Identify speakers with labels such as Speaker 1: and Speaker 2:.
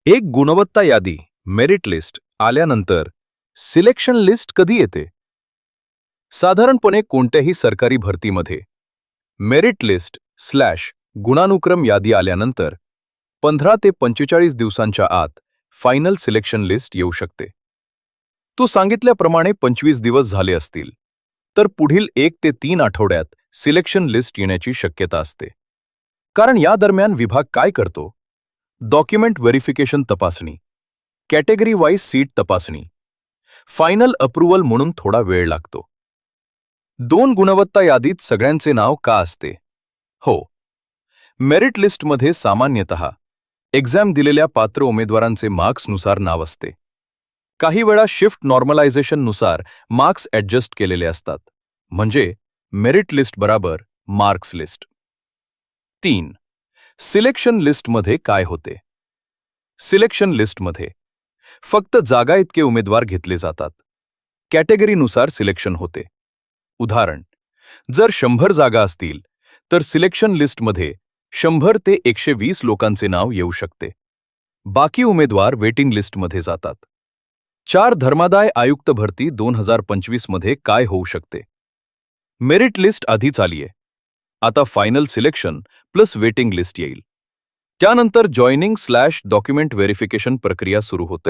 Speaker 1: एक गुणवत्ता यादी मेरिट लिस्ट आल्यानंतर सिलेक्शन लिस्ट कधी येते? साधारणपणे कोणत्याही सरकारी भरतीमध्ये मेरिट लिस्ट स्लॅश गुणानुक्रम यादी आल्यानंतर 15 ते 45 दिवसांच्या आत फायनल सिलेक्शन लिस्ट येऊ शकते. तू सांगितल्याप्रमाणे 25 दिवस झाले असतील तर पुढील 1 ते 3 आठवड्यात सिलेक्शन लिस्ट येण्याची शक्यता असते. कारण या दरम्यान विभाग काय करतो? डॉक्युमेंट व्हेरिफिकेशन तपासणी, कॅटेगरी वाईज सीट तपासणी, फायनल अप्रूव्हल म्हणून थोडा वेळ लागतो. 2 गुणवत्ता यादीत सगळ्यांचे नाव का असते? हो, मेरिट लिस्टमध्ये सामान्यतः एक्झाम दिलेल्या पात्र उमेदवारांचे मार्क्सनुसार नाव असते. काही वेळा शिफ्ट नॉर्मलायझेशननुसार मार्क्स ॲडजस्ट केलेले असतात, म्हणजे मेरिट लिस्ट बराबर मार्क्स लिस्ट. 3. सिलेक्शन लिस्टमध्ये काय होते? सिलेक्शन लिस्टमध्ये फक्त जागा इतके उमेदवार घेतले जातात. कॅटेगरीनुसार सिलेक्शन होते. उदाहरण, जर 100 जागा असतील तर सिलेक्शन लिस्टमध्ये 100 ते 120 लोकांचे नाव येऊ शकते. बाकी उमेदवार वेटिंग लिस्टमध्ये जातात. 4. धर्मादाय आयुक्त भरती 2025 मध्ये काय होऊ शकते? मेरिट लिस्ट आधीच आलीये. आता final selection plus waiting list येईल. त्यानंतर जॉईनिंग स्लॅश डॉक्युमेंट व्हेरिफिकेशन प्रक्रिया सुरू होते.